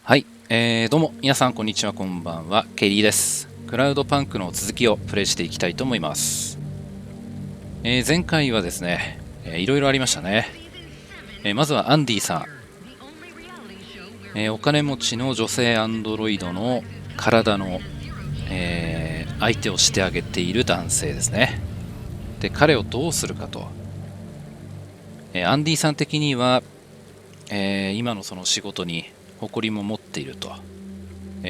はい、どうも皆さんこんにちは、こんばんは。ケリーです。クラウドパンクの続きをプレイしていきたいと思います。前回はですね、いろいろありましたね。まずはアンディさん、お金持ちの女性アンドロイドの体の、相手をしてあげている男性ですね。で、彼をどうするかと。アンディさん的には、今のその仕事に誇りも持っていると、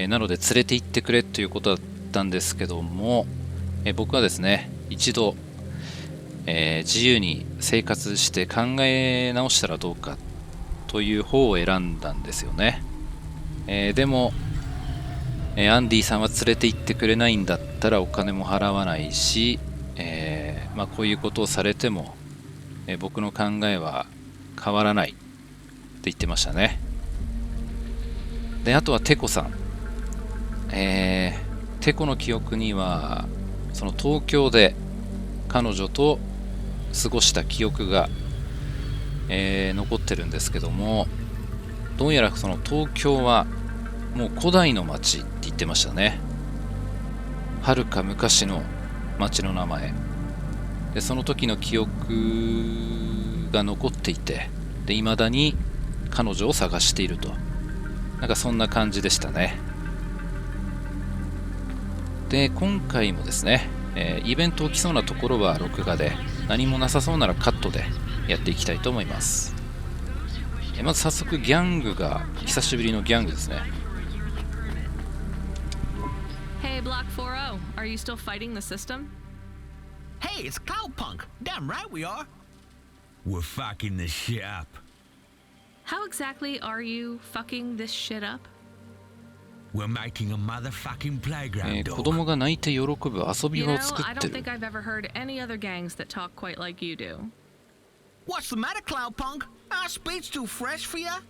なので連れて行ってくれということだったんですけども、僕はですね一度、自由に生活して考え直したらどうかという方を選んだんですよね。でも、アンディさんは連れて行ってくれないんだったらお金も払わないし、こういうことをされても、僕の考えは変わらないって言ってましたね。で、あとはテコさん、テコの記憶にはその東京で彼女と過ごした記憶が、残ってるんですけども、どうやらその東京はもう古代の町って言ってましたね。はるか昔の町の名前で、その時の記憶が残っていて、で未だに彼女を探していると、なんかそんな感じでしたね。で、今回もですね、イベント起きそうなところは録画で、何もなさそうならカットでやっていきたいと思います。まず早速ギャングが、久しぶりのギャングですね。 Hey, Block 40, are you still fighting the system? Hey, it's Cloudpunk. Damn right we are. We're fucking this shit up. How exactly are you fucking this shit up? We're making a motherfucking playground. 子供が泣いて喜ぶ遊び You 場を know, 作 I って don't る。 think I've ever heard any other gangs that talk quite like you do. What's the matter, Cloudpunk? Our speech too fresh for ya?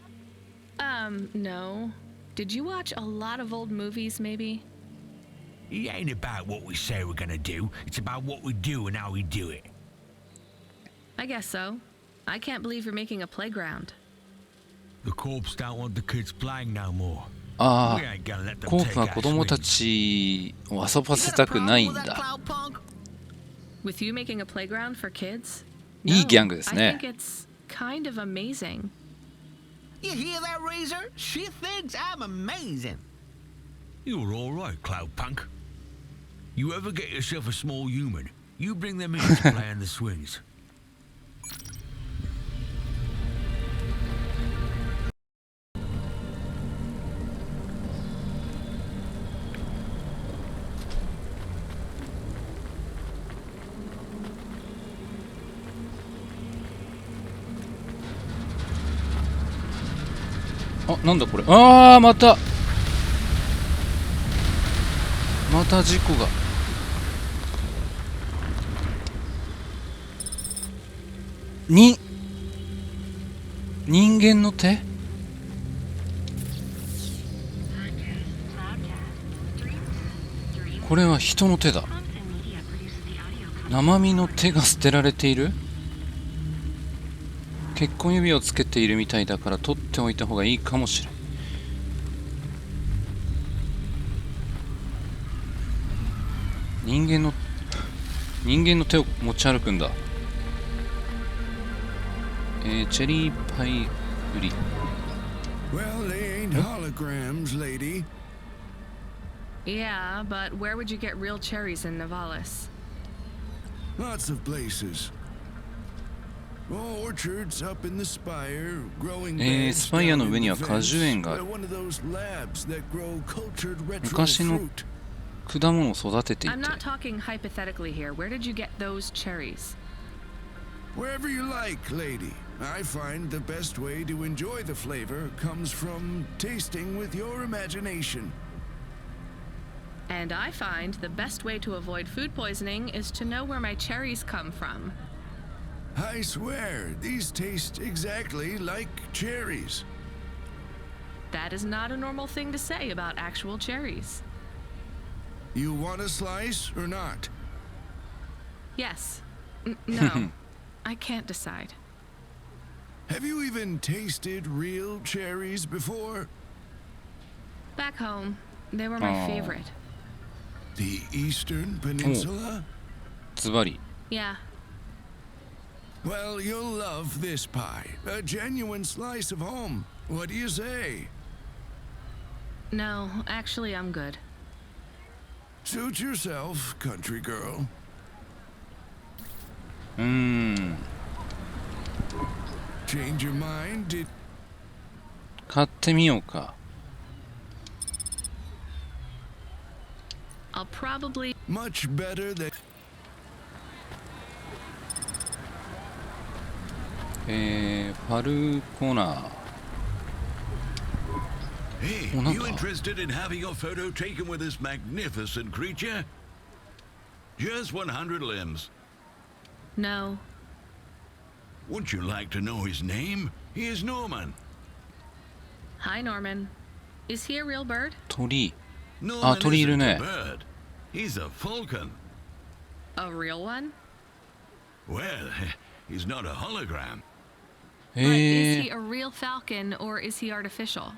No. Did you watch a lot of old movies, maybe? It ain't about what we say we're gonna do. It's about what we do and how we do it. I guess so. I can't believe you're making a playground. The corps don't want the kids playing no more. あ We ain't gonna let あ、 them コー take プは our 子供た swings. ちを遊ば You せ got a たくな problem い with ん that, だ。 Cloudpunk? With you making a playground for kids? いい No, ギャングですね。 I think it's kind of amazing. You hear that, Razor? She thinks I'm amazing. You're all right, Cloudpunk. You ever get yourself a small human, you bring them in to play on the swings. あ、なんだこれ。ああ、また事故が。人間の手？これは人の手だ。生身の手が捨てられている。結婚指輪をつけているみたいだから取っておいた方がいいかもしれん。人間の手を持ち歩くんだ。チェリーパイ売り。 Well, they ain't holograms, lady. Yeah, but where would you get real cherries in Navalis? Lots of places. Orchards up in the spire, growing beds スパイアの down 上 in に the は果樹 vents. 園がある。 They're one of those labs that grow cultured retro 昔の fruit. 果物を育てていて。 I'm not talking hypothetically here. Where did you get those cherries? Wherever you like, lady. I find the best way to enjoy the flavor comes from tasting with your imagination. And I find the best way to avoid food poisoning is to know where my cherries come from. I swear, these taste exactly like cherries. That is not a normal thing to say about actual cherries. You want a slice or not? Yes. No. I can't decide. Have you even tasted real cherries before? Back home, they were my favorite. The Eastern Peninsula? ズバリ。 Yeah. Well, you'll love this pie. A genuine slice of home. What do you say? No, actually, I'm good. Suit yourself, country girl. Change your mind? 買ってみようか。I'll probably... Much better than... ファルコナー。 Hey, Oh, no. you interested in having your photo taken with this magnificent creature? Just 100 limbs. No. Would you like to know his name? He is Norman. Hi, Norman. Is he a real bird? 鳥。 Norman 鳥いる isn't ね。 a bird. He's a falcon. A real one? Well, he's not a hologram. But is he a real falcon or is he artificial?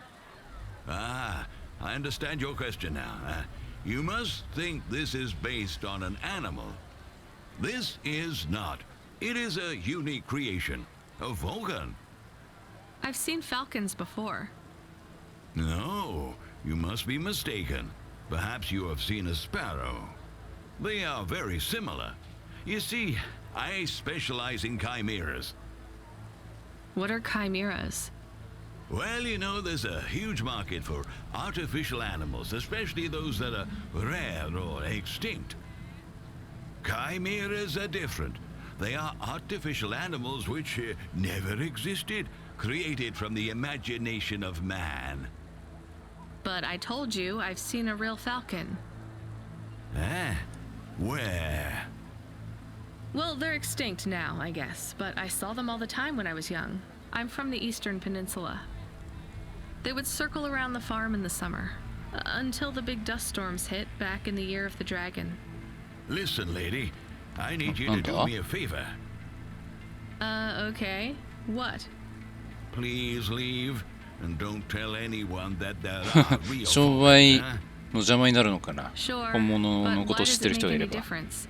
Ah, I understand your question now. You must think this is based on an animal. This is not. It is a unique creation. A falcon. I've seen falcons before. No, you must be mistaken. Perhaps you have seen a sparrow. They are very similar. You see, I specialize in chimeras. What are chimeras? Well, you know, there's a huge market for artificial animals, especially those that are rare or extinct. Chimeras are different. They are artificial animals which never existed, created from the imagination of man. But I told you I've seen a real falcon. Ah, where? Well, they're extinct now, I guess, but I saw them all the time when I was young. I'm from the Eastern Peninsula. They would circle around the farm in the summer, until the big dust storms hit back in the year of the dragon. Listen, lady, I need you to do me a favor. Okay. What? Please leave, and don't tell anyone that there are real 商売 falcons, の huh? 邪魔になるのかな。 Sure, 本物 but の why ことを does 知ってる it 人 make がいれ any ば。 difference?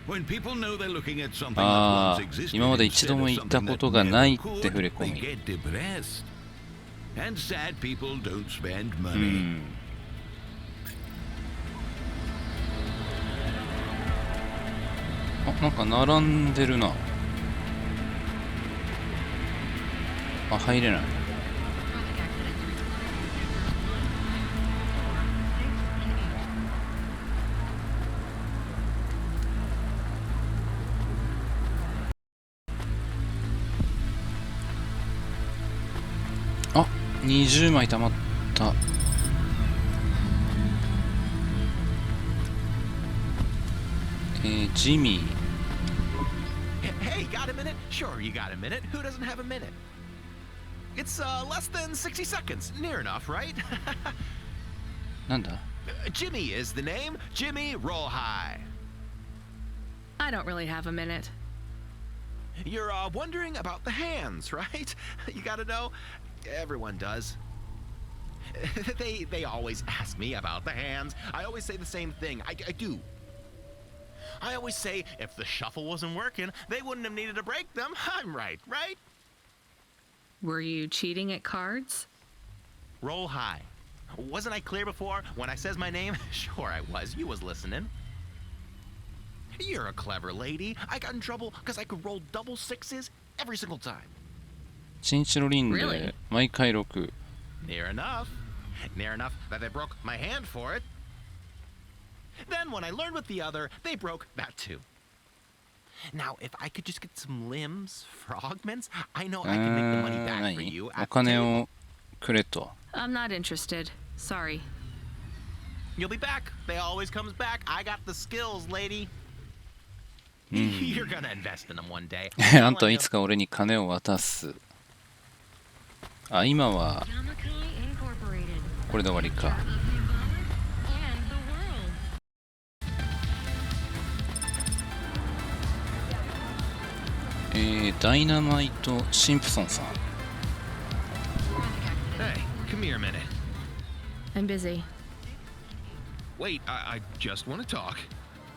When people know they're looking at something that あ once あ、 existed 今まで一度 instead も of 言った something こ that とがない never って触れ could, 込 they み。 get depressed. And sad people don't spend う money. ん。あ、なんか並んでるな。あ、入れない。あ、20枚溜まった。ジミー。 Hey, got a minute? Sure, you got a minute. Who doesn't have a minute? It's less than 60 seconds. Near enough, right? なんだ Jimmy is the name. Jimmy, roll high. I don't really have a minute. You're wondering about the hands, right? You gotta know. Everyone does. They always ask me about the hands. I always say the same thing. I do. I always say if the shuffle wasn't working, they wouldn't have needed to break them. I'm right, right? Were you cheating at cards? Roll high. Wasn't I clear before when I says my name? Sure I was. You was listening. You're a clever lady. I got in trouble because I could roll double sixes every single time. チンチロリン Really? で毎回6。 Near enough. Near enough that they broke my hand for it. Then when I learned with the other, they broke that too. Now, if I could just get some limbs for augments, I know I can make the money back for 何 you お at the 金 table. をくれと。 I'm not interested. Sorry. You'll be back. They always comes back. I got the skills, lady. You're gonna invest in them one day. あんたはいつか俺に金を渡す。あ、今はこれで終わりか。ダイナマイト・シンプソンさん。 Hey, come here a minute. I'm busy. Wait, I just want to talk.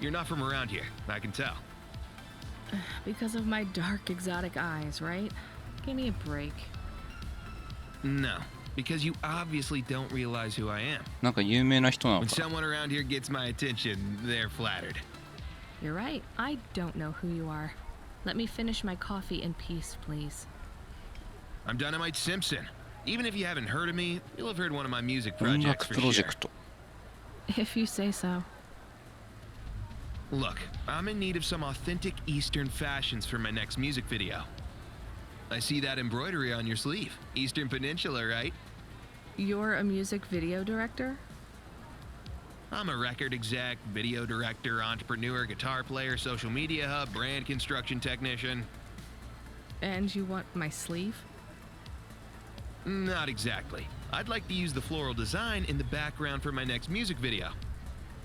You're not from around here, I can tell. Because of my dark, exotic eyes, right? Give me a break. No, because you obviously don't realize who I am. なんか有名な人なの When かな。 someone around here gets my attention, they're flattered. You're right. I don't know who you are. Let me finish my coffee in peace, please. I'm Dynamite Simpson. Even if you haven't heard of me, you'll have heard one of my music 音 projects 楽 for プロジェ sure. クト。 If you say so. Look, I'm in need of some authentic Eastern fashions for my next music video. I see that embroidery on your sleeve. Eastern Peninsula, right? You're a music video director? I'm a record exec, video director, entrepreneur, guitar player, social media hub, brand construction technician. And you want my sleeve? Not exactly. I'd like to use the floral design in the background for my next music video.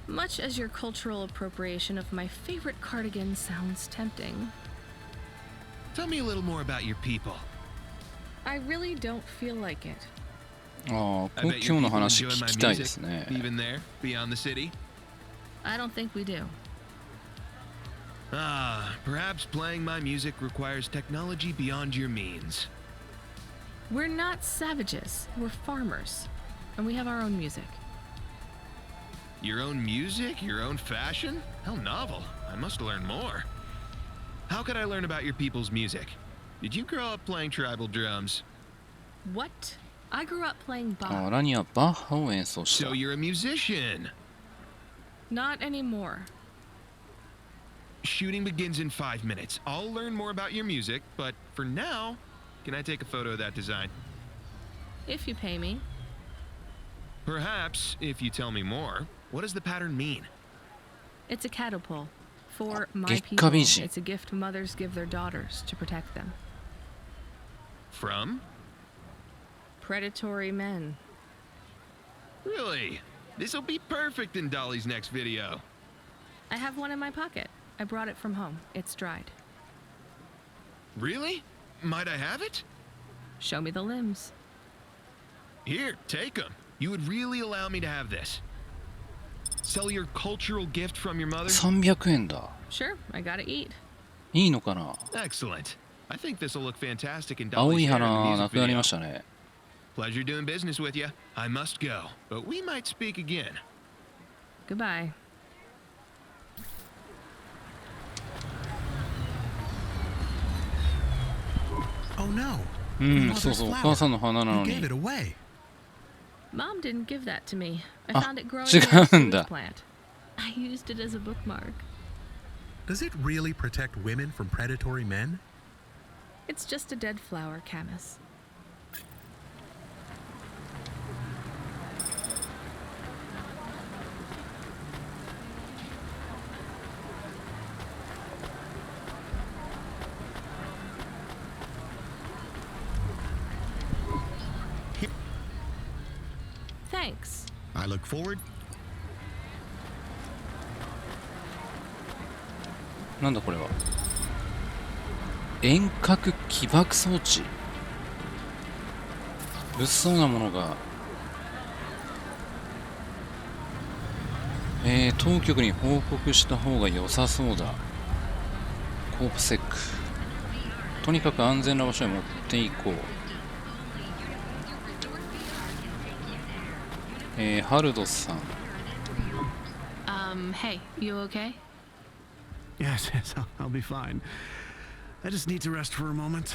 Much as your cultural appropriation of my favorite cardigan sounds tempting, Tell me a little more about your people. I really don't feel like it. ああ、 I bet 今 your 日の people 話 enjoy 聞 my きたいで music, すね。 even there, beyond the city. I don't think we do. Perhaps playing my music requires technology beyond your means. We're not savages. We're farmers. And we have our own music. Your own music? Your own fashion? How novel. I must learn more. How could I learn about your people's music? Did you grow up playing tribal drums? What? I grew up playing あ Bach. ラニはバッハを演奏した。 So you're a musician. Not anymore. Shooting begins in 5 minutes. I'll learn more about your music, but for now, can I take a photo of that design? If you pay me. Perhaps, if you tell me more, what does the pattern mean? It's a catapult. For my 月 people, 下美人。 it's a gift mothers give their daughters to protect them. From? Predatory men. Really? This'll be perfect in Dolly's next video. I have one in my pocket. I brought it from home. It's dried. Really? Might I have it? Show me the limbs. Here, take them. You would really allow me to have this. Sell your cultural gift from your mother? 300円だ。 Sure, I gotta eat. いいのかな。 Excellent. I think this'll look fantastic in 青 Dolly's い hair in 花 the な music くなり video. ましたね。 Pleasure doing business with you. I must go, but we might speak again. Goodbye. Oh no. うん、そうそう、お母さんの花な You の gave に it。away. Mom didn't give that to me. I Ah, found it growing 違 in a うんだ。 sewage plant. I used it as a bookmark. Does it really protect women from predatory men? It's just a dead flower, Camus. Thanks. I look forward. なんだこれは。遠隔起爆装置。物騒なものが。当局に報告した方が良さそうだ。コープセック。とにかく安全な場所へ持っていこう。ハルドさん。Hey, you okay? Yes, yes, I'll be fine. I just need to rest for a moment.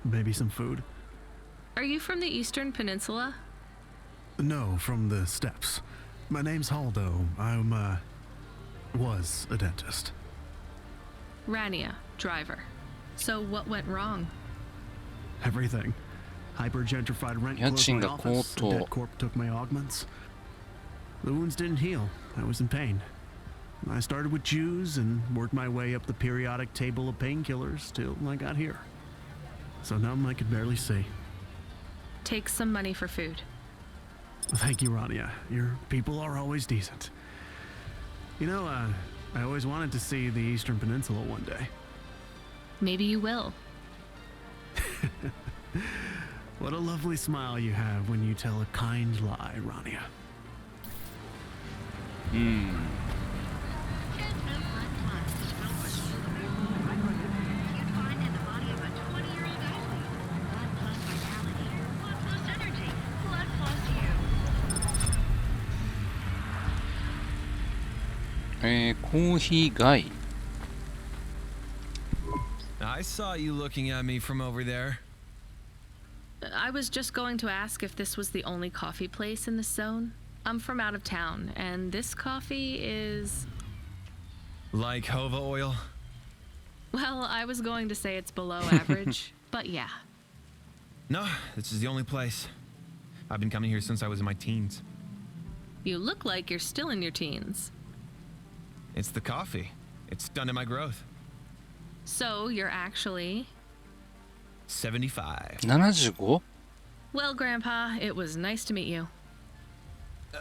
Maybe some food. Are you from the Eastern Peninsula? No, from the steppes. My name's Haldo. Was a dentist. Rania, driver. So what went wrong? Everything. Hyper-gentrified rent家 closed 賃 my が高 office. A 騰。 dead corp took my augments. The wounds didn't heal. I was in pain. I started with Jews and worked my way up the periodic table of painkillers till I got here. So numb I could barely see. Take some money for food. Thank you, Rania. Your people are always decent. You know, I always wanted to see the Eastern Peninsula one day. Maybe you will. What a lovely smile you have when you tell a kind lie, Rania. うん。コーヒー街。I saw you looking at me from over there. I was just going to ask if this was the only coffee place in this zone. I'm from out of town, and this coffee is... Like Hova oil? Well, I was going to say it's below average, but yeah. No, this is the only place. I've been coming here since I was in my teens. You look like you're still in your teens. It's the coffee. It's stunted my growth. So, you're actually... 75. 75? Well, Grandpa, it was nice to meet you.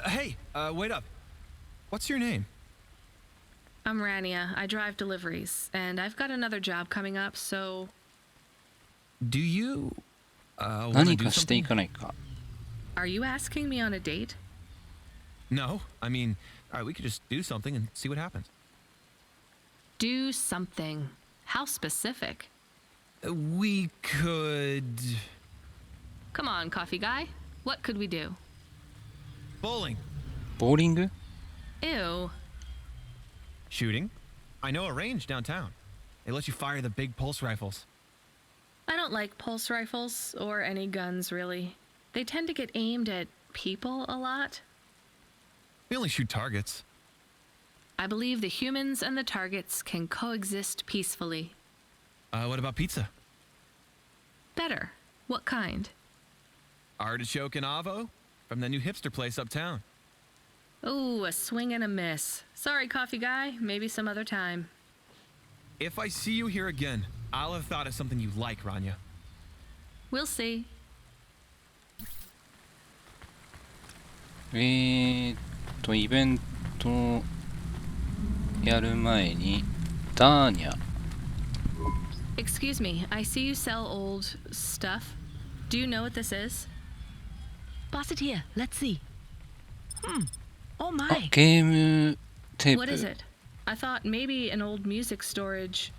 Hey, wait up. What's your name? I'm Rania. I drive deliveries, and I've got another job coming up, so... Do you... wanna 何 do かしてい something? かないか。 Are you asking me on a date? No, I mean, alright, we could just do something and see what happens. Do something. How specific? We could... Come on, coffee guy. What could we do? Bowling. ボーリング？ Ew. Shooting. I know a range downtown. They let you fire the big pulse rifles. I don't like pulse rifles, or any guns, really. They tend to get aimed at people a lot. We only shoot targets. I believe the humans and the targets can coexist peacefully. What about pizza? Better. What kind? Artichoke and avo? From the new hipster place uptown. Ooh, a swing and a miss. Sorry, coffee guy. Maybe some other time. If I see you here again, I'll have thought of something you like, Rania. We'll see. イベントやる前にダーニャ。 Excuse me, I see you sell old stuff. Do you know what this is? Pass it here. Let's see. Oh あ my. ゲームテープ。 What is it? I thought maybe an old music storage.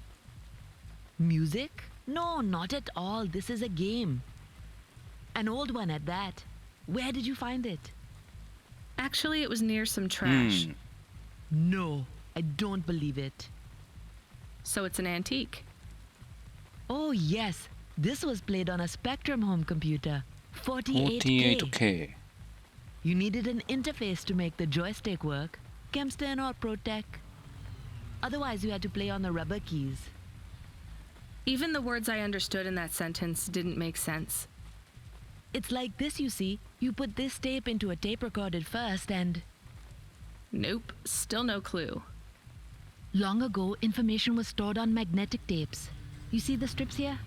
Music? No, not at all. This is a game. An old one at that. Where did you find it? Actually, it was near some う trash. ん。 No, I don't believe it. So it's an antique. Oh, yes. This was played on a Spectrum home computer. 48K. 48K。 You needed an interface to make the joystick work. Kempston or ProTech. Otherwise, you had to play on the rubber keys. Even the words I understood in that sentence didn't make sense. It's like this, you see. You put this tape into a tape recorder first and... Nope, still no clue. Long ago, information was stored on magnetic tapes. You see the strips here?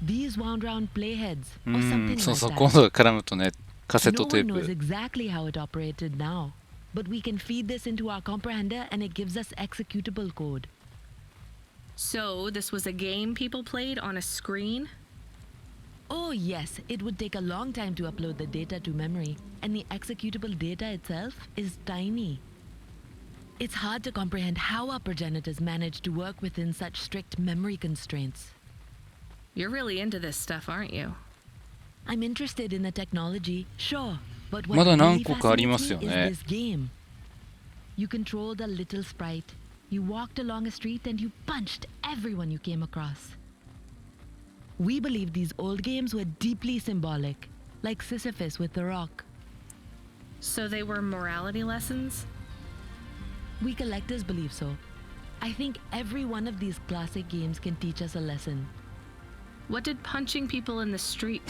These wound round playheads う or ん、 something そう like そう、 that. 今度が絡むとね、カセッ No トテ one ー knows プ。 exactly how it operated now, but we can feed this into our comprehender and it gives us executable code. So, this was a game people played on a screen? Oh yes, it would take a long time to upload the data to memory, and the executable data itself is tiny. It's hard to comprehend how our progenitors managed to work within such strict memory constraints. You're really into this stuff, aren't you? I'm interested in the technology, sure, but ま what だ really 何個かありま fascinates すよ me ね。 is this game. You controlled a little sprite. You walked along a street and you punched everyone you came across. We believe these old games were deeply symbolic, like Sisyphus with the rock. So they were morality lessons? We collectors believe so. I think every one of these classic games can teach us a lesson. What did punching people in the street?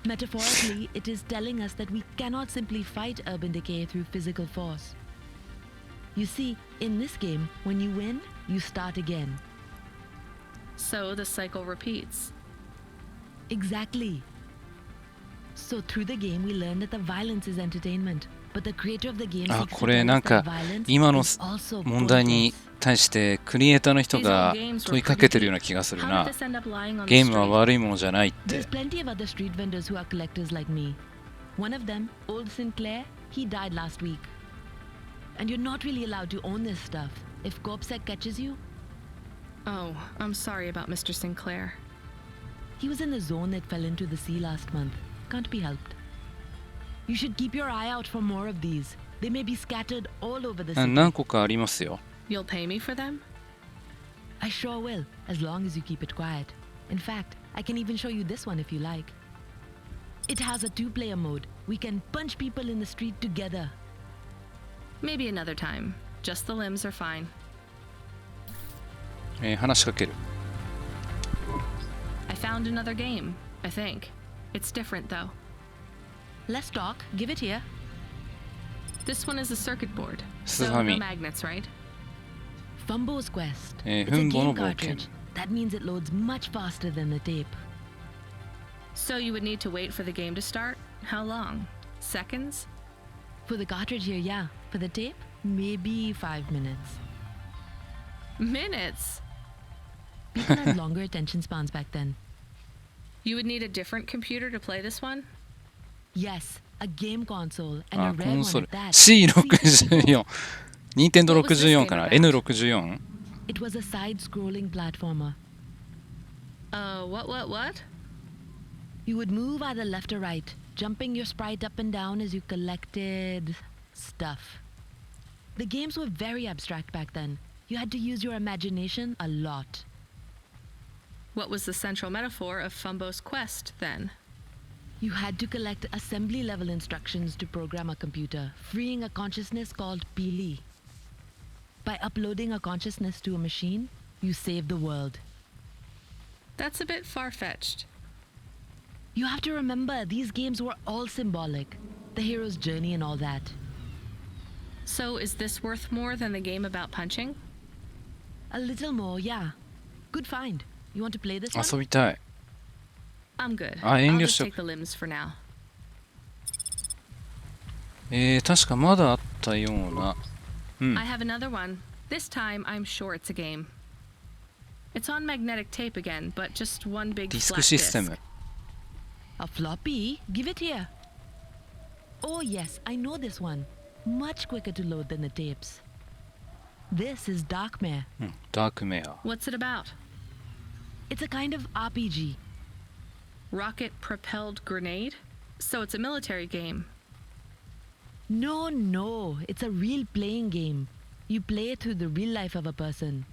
Metaphorically, it is telling us that we cannot simply fight urban decay through physical force. You see, in this game, when you win, you start again. So the cycle repeats. Exactly. So through the game, we learn that the violence is entertainment. but the creator of the game あ、 seeks to これ tell なん us that か violence 今の is also 問題に pointless. 対してクリエイターの人が問いかけてるような気がする How な。 did this end up lying on ゲ the ームは street? 悪いものじゃないって。 There's plenty of other street vendors who are collectors like me. One of them, old Sinclair, he died last week. And you're not really allowed to own this stuff. If CorpSec catches you, Oh, I'm sorry about Mr. Sinclair. he was in the zone that fell into the sea last month. Can't be helped. You should keep your eye out for more of these. They may be scattered all over the あ、 city. 何個かありますよ。 You'll pay me for them? I sure will, as long as you keep it quiet. In fact, I can even show you this one if you like. It has a two-player mode. We can punch people in the street together. Maybe another time. Just the limbs are fine. 話しかける。 I found another game, I think. It's different though. Let's talk. Give it here. This one is a circuit board. This is So how I no mean. magnets, right? Fumbo's Quest. フ It's a ンボ game の冒険。 cartridge. That means it loads much faster than the tape. So you would need to wait for the game to start? How long? Seconds? For the cartridge here, yeah. For the tape, maybe 5 minutes. Minutes? People had longer attention spans back then. You would need a different computer to play this one? Yes, a game console and あ、 a コ rare ン one ソール at。that. C64。任天堂 What was this 64 game かな about? ?N64。 It was a side-scrolling platformer. What? You would move either left or right, jumping your sprite up and down as you collected stuff. The games were very abstract back then. You had to use your imagination a lot. What was the central metaphor of Fumbo's quest, then? You had to collect assembly-level instructions to program a computer, freeing a consciousness called Pili. By uploading a consciousness to a machine, you save the world. That's a bit far-fetched. You have to remember, these games were all symbolic. The hero's journey and all that. So is this worth more than the game about punching? A little more, yeah. Good find. You want to play this one? 遊びたい。 I'm good. あ、遠 I'll 慮 just しと take く。 the limbs for now. 確かまだあったような。うん。 I have another one. This time, I'm sure it's a game. It's on magnetic tape again, but just one big ディス flat クシステ disc. ム。 A floppy? Give it here. Oh yes, I know this one. Much quicker to load than the tapes. This is Darkmare. うん。ダークメア。 What's it about? It's a kind of RPG. Rocket-propelled grenade? So it's a military game. No, it's a real playing game. You play it through the real life of a person.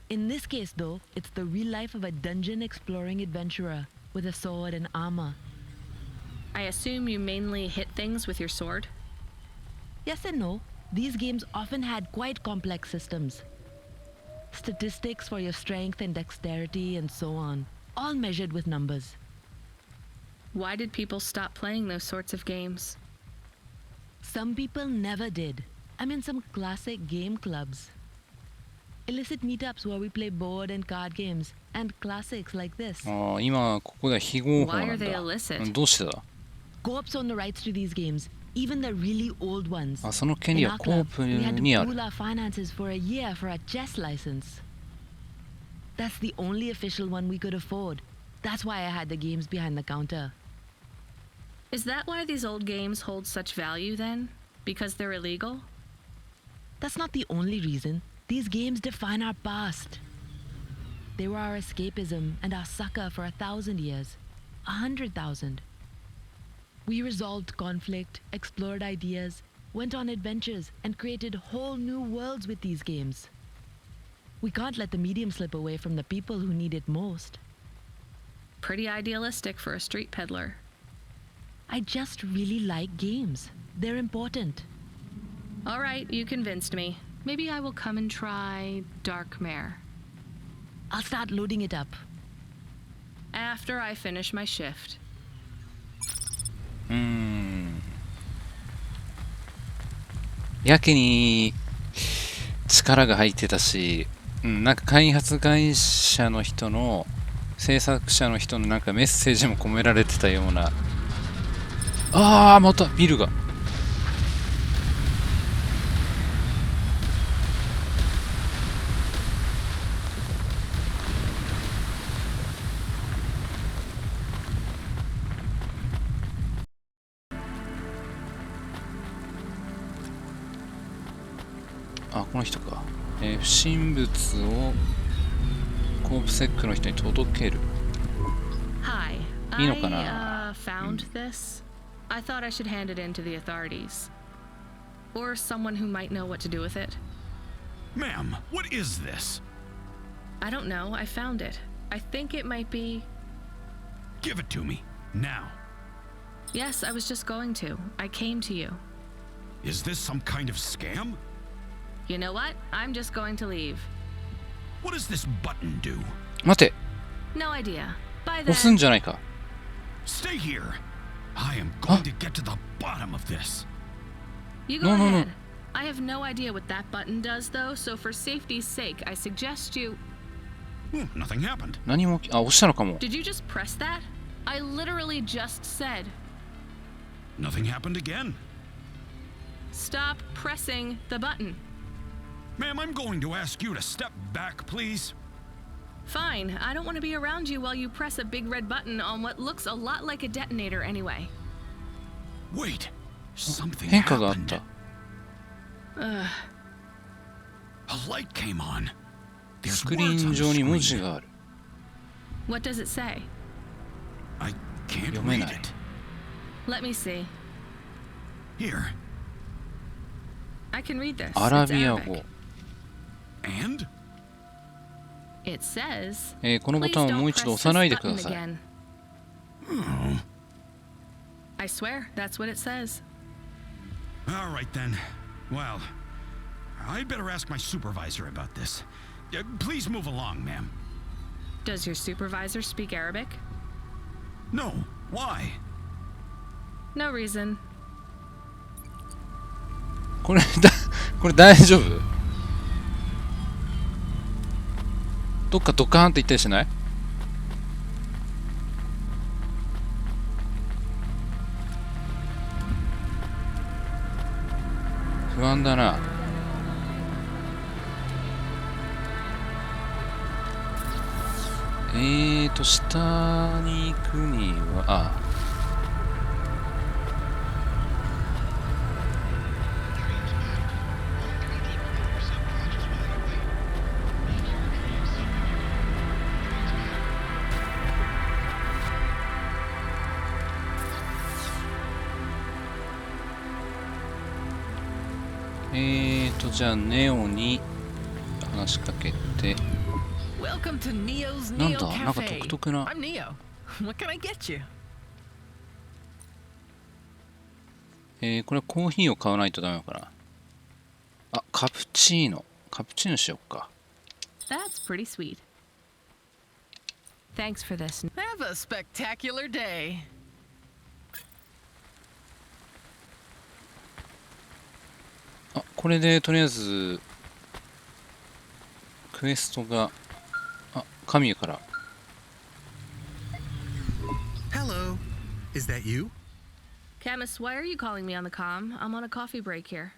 In this case, though, it's the real life of a dungeon exploring adventurer with a sword and armor. I assume you mainly hit things with your sword? Yes and no. These games often had quite complex systems. Statistics for your strength and dexterity and so on, all measured with numbers. Why did people stop playing those sorts of games? Some people never did. I'm in some classic game clubs. Illicit meetups where we play board and card games, and classics like this. ああ、今ここでは非合法 Why な are ん they だ。 illicit? うん、どうしてだ。 Co-ops own the rights to these games, even the really old ones. あ、その権利 In は our コー club, プ we had to にあ pool る。 our finances for a year for a chess license. That's the only official one we could afford. That's why I had the games behind the counter. Is that why these old games hold such value then? Because they're illegal? That's not the only reason. These games define our past. They were our escapism and our succor for 1,000 years. 100,000. We resolved conflict, explored ideas, went on adventures, and created whole new worlds with these games. We can't let the medium slip away from the people who need it most. Pretty idealistic for a street peddler. I just really like games. They're important. All right, you convinced me. Maybe I will come and try Darkmare. I'll start loading it up. After I finish my shift. やけに力が入ってたし、うん、なんか開発会社の人の制作者の人のなんかメッセージも込められてたような。ああ、またビルが。あ、この人か。不審物をコープセックの人に届ける。 Hi. いいのかな？ Found this. I thought I should hand it in to the authorities. Or someone who might know what to do with it. Ma'am, what is this? I don't know. I found it. I think it might be... Give it to me, now. Yes, I was just going to. I came to you. Is this some kind of scam? You know what? I'm just going to leave. What does this button do? 待て、 No idea. Bye 押すん then. じゃないか。 Stay here. I am going to get to the bottom of this. You go No, no, no. ahead. I have no idea what that button does, though, so for safety's sake, I suggest you... Nothing happened. 何も、あ、押したのかも。 Did you just press that? I literally just said, Nothing happened again. stop pressing the button. Ma'am, I'm going to ask you to step back, please. Fine, I don't want to be around you while you press a big red button on what looks a lot like a detonator anyway. Wait. Something 変化があっ happened. た。 Ugh. A light came on. ス There's クリ words ー on ン the 上に文 screen. 字がある。 What does it say? I can't 読め read ない。 it. Let me see. Here. I can read this. アラ It's ビア Arabic. 語。 And? It says, このボ please タンを don't もう一度 press 押さ this ないでく button ださい。 again. Oh. I swear, that's what it says. All right then. Well, I'd better ask my supervisor about this. Please move along, ma'am. Does your supervisor speak Arabic? No. Why? No reason. これこれ大丈夫？どっかドカーンって言ったりしない？不安だな。下に行くには、じゃあネオに話しかけて。 Welcome to Neo's なん Neo だ、なんか Cafe. 独特な。 I'm Neo. What can I get you? これはコーヒーを買わないとダメなのかな。あ、カプチーノ。カプチーノしようか。 That's pretty sweet. Thanks for this. Have a spectacular day. あ、これでとりあえずクエストが、あ、神から。 Hello. Is that you? Camus, why are you calling me on the comm? I'm on a coffee break here.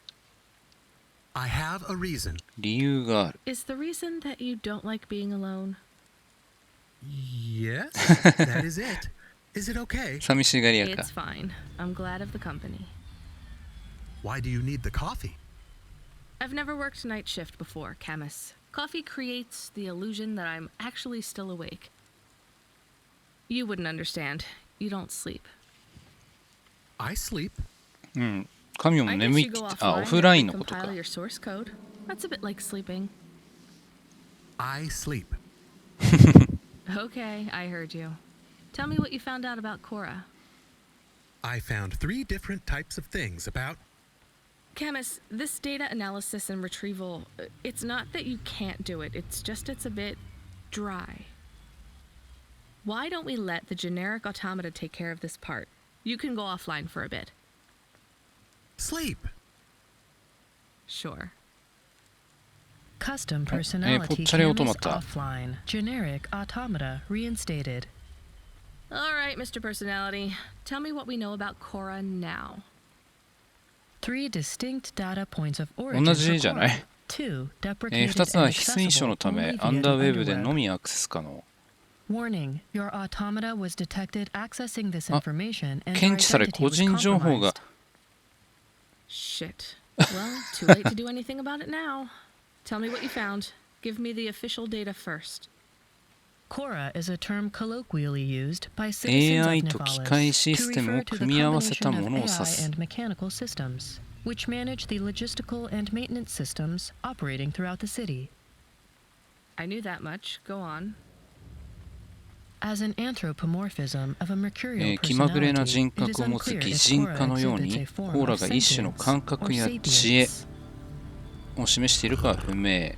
I have a reason. 理由がある。 Is the reason that you don't like being alone? Yes, that is it. Is it okay? 寂しがり屋か It's。fine. I'm glad of the company. Why do you need the coffee? I've never worked night shift before, Camus. Coffee creates the illusion that I'm actually still awake. You wouldn't understand. You don't sleep. I sleep. うん。神も I 眠 guess い you って go あ、オ offline フライン and のことか compile。your source code. That's a bit like sleeping. I sleep. Okay, I heard you. Tell me what you found out about Cora. I found 3 different types of things about. Camus, this data analysis and retrieval, it's not that you can't do it, it's just it's a bit dry. Why don't we let the generic automata take care of this part? You can go offline for a bit. Sleep. Sure. Custom ぽっ personality ちゃりオート canvas マタ。 offline. Generic automata reinstated. All right, Mr. Personality. Tell me what we know about Cora now. 3 distinct data points of origin 同 for じじゃない。 Cora. 2 deprecated 2つ and は非推奨 accessible のため only アン via ダーウ the ェブで underweb. のみアクセス可能。 Warning, your automata was detected accessing this information and 検知され your identity 個 was 人情報が compromised. Shit. Well, too late to do anything about it now. Tell me what you found. Give me the official data first. Cora is a term colloquially used by citizens of AI と機械 Nivalis シ to ステム refer を to the 組み合わせた combination も of のを指 AI す。 and mechanical systems, which manage the logistical and maintenance systems operating throughout the city. I knew that much. Go on. As an anthropomorphism of a mercurial 気まぐれな personality, 人 it is 格を持つ unclear 擬 if 人 Cora 化のよう exhibits に a コ form ーラ of が一種の sentience 感 or 覚や知恵 sapience. を示しているかは不明。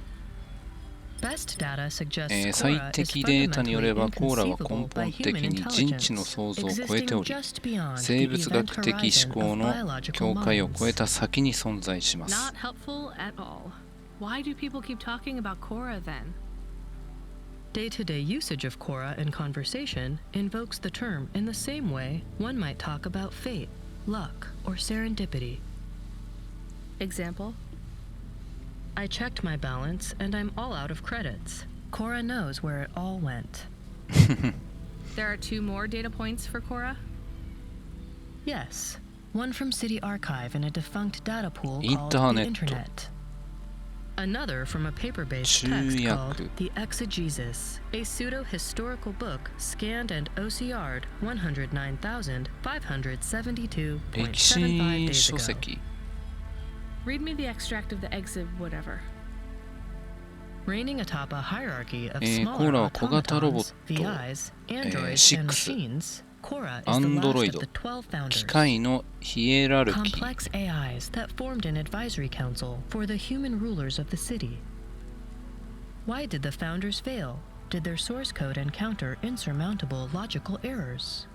Best data suggests 最 Cora is 適データによれ fundamentally ばコーラは根 inconceivable 本 by 的 human に人知の intelligence, 想像を超えて existing おり、 just beyond 生 the 物 event 学的 horizon 思考 of の biological 境界を超え minds. た先に存在します。 Not helpful at all. Why do people keep talking about Cora then? Day-to-day usage of Cora in conversation invokes the term in the same way one might talk about fate, luck, or serendipity. Example? I checked my balance and I'm all out of credits. Cora knows where it all went. There are 2 more data points for Cora? Yes, one from City Archive in a defunct data pool called the Internet. Internet. Another from a paper-based text 注訳 called The Exegesis, a pseudo-historical book scanned and OCR'd 109,572.75 歴史 days 書 ago. 籍。 Read me the extract of the exib whatever. Reigning atop a hierarchy of コー smaller ラは小型ロボ automatons, ット、 VIs, androids, and 6 machines, Cora is ア the ンドロ last イ of ド the 12機 founders. 械のヒエラルキー Complex AIs that formed an advisory council for the human rulers of the city. Why did the founders fail? Did their source code encounter insurmountable logical errors?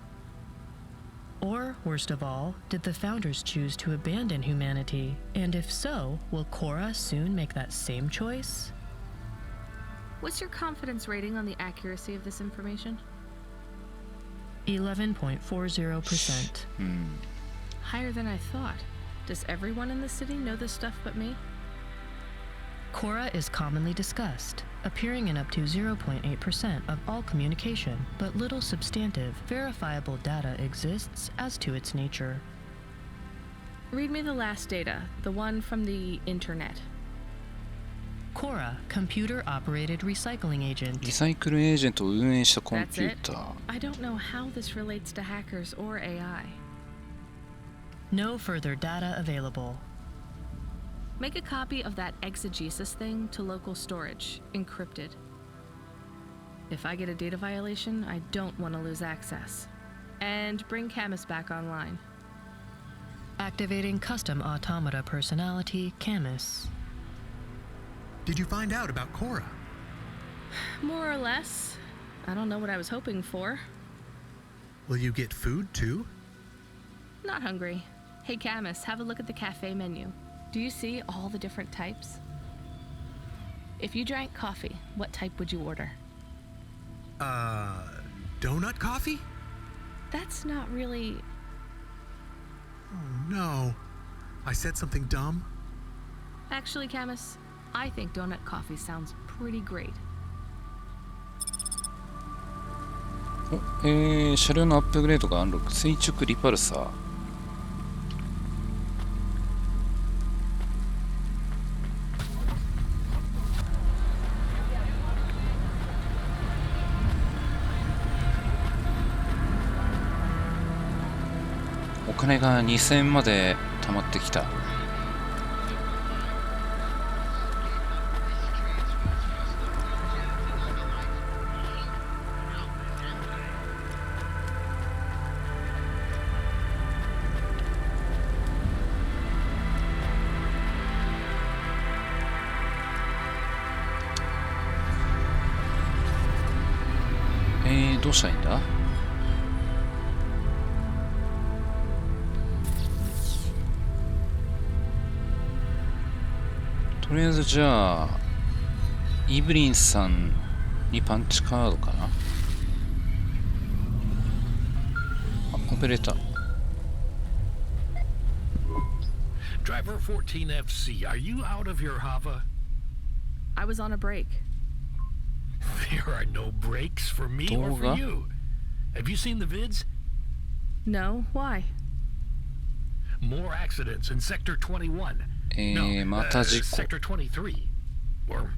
Or, worst of all, did the founders choose to abandon humanity? And if so, will Cora soon make that same choice? What's your confidence rating on the accuracy of this information? 11.40%. Higher than I thought. Does everyone in the city know this stuff but me? Cora is commonly discussed, appearing in up to 0.8% of all communication, but little substantive, verifiable data exists as to its nature. Read me the last data, the one from the internet. Cora, computer-operated recycling リ agent. サイクルエージェントを運営したコン That's ピュー it? ター。 I don't know how this relates to hackers or AI. No further data available. Make a copy of that exegesis thing to local storage, encrypted. If I get a data violation, I don't want to lose access. And bring Camus back online. Activating custom automata personality, Camus. Did you find out about Cora? More or less. I don't know what I was hoping for. Will you get food too? Not hungry. Hey Camus, have a look at the cafe menu. Do you see all the different types? If you drank coffee, what type would you order? Donut coffee? That's not really... Oh no. I said something dumb? Actually, Camus, I think donut coffee sounds pretty great. 車両のアップグレードがアンロック。垂直リパルサー。お金が2000まで貯まってきた。どうしたらいいんだ？とりあえずじゃあイブリンさんにパンチカードかな。オペレーター。Driver 14FC, are you out of your Hava? I was on a break. There are no breaks for me or for Dolga? you. Have you seen the vids? No, why? More accidents in Sector 21. また事故。 Sector 23. Or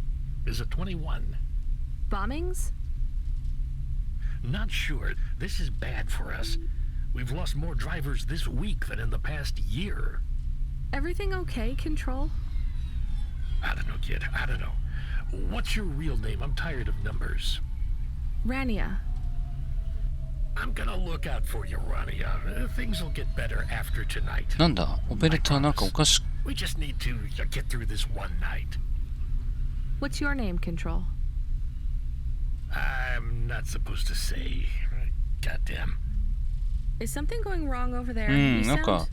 is it 21? Bombings? Not sure. This is bad for us. We've lost more drivers this week than in the past year. Everything okay, Control? I don't know, kid. I don't know. What's your real name? I'm tired of numbers. Rania. I'm gonna look out for you, Rania. Things will get better after tonight. なんだ、オペレーターなんかおかしく。 We just need to get through this one night. What's your name, Control? I'm not supposed to say. Goddamn. Is something going wrong over there? You なんか sound...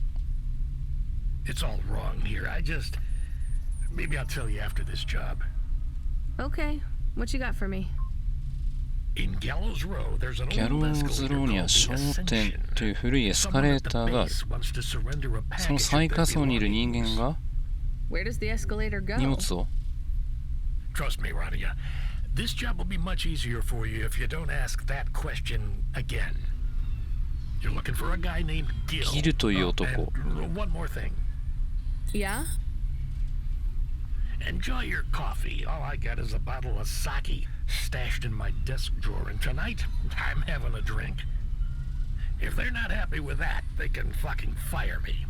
It's all wrong here. Maybe I'll tell you after this job. Okay. What you got for me? In Gallows Row, there's an ギャロ old ーズ escalator ローには called 商 the 店 Ascension. という古いエスカレーターがある。 Someone at the base wants to surrender a その package 最 of 下 their 層にいる人間 belongings. が Where does the escalator go? 荷物を Trust me, Rania. This job will be much easier for you if you don't ask that question again. You're looking for a guy named Gil. ギルという男。 And one more thing. Yeah? Enjoy your coffee. All I got is a bottle of sake stashed in my desk drawer, and tonight I'm having a drink. If they're not happy with that, they can fucking fire me.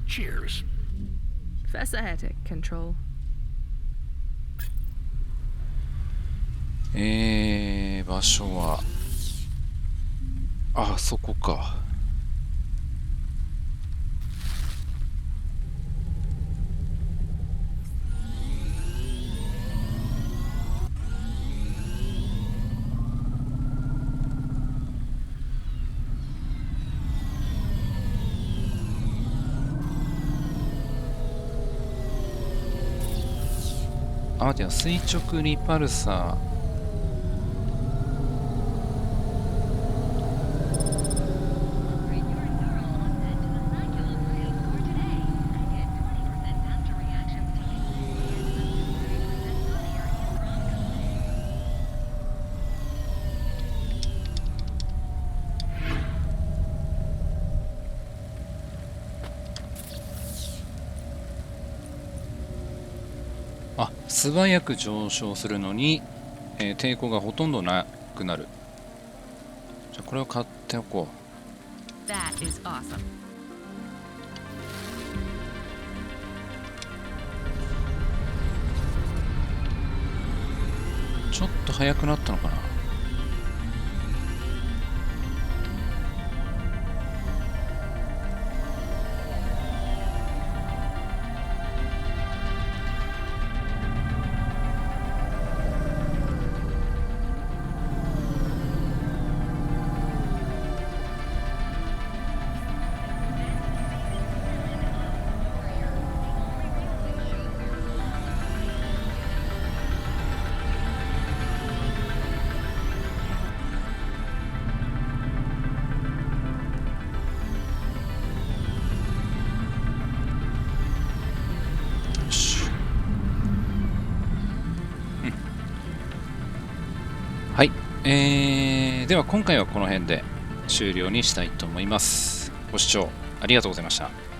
Cheers. Fessahetic, Control. 場所はあそこか。あ、待てよ、垂直リパルサー。あ、素早く上昇するのに、抵抗がほとんどなくなる。じゃあこれを買っておこう。 That is awesome. ちょっと速くなったのかな。はい、では今回はこの辺で終了にしたいと思います。ご視聴ありがとうございました。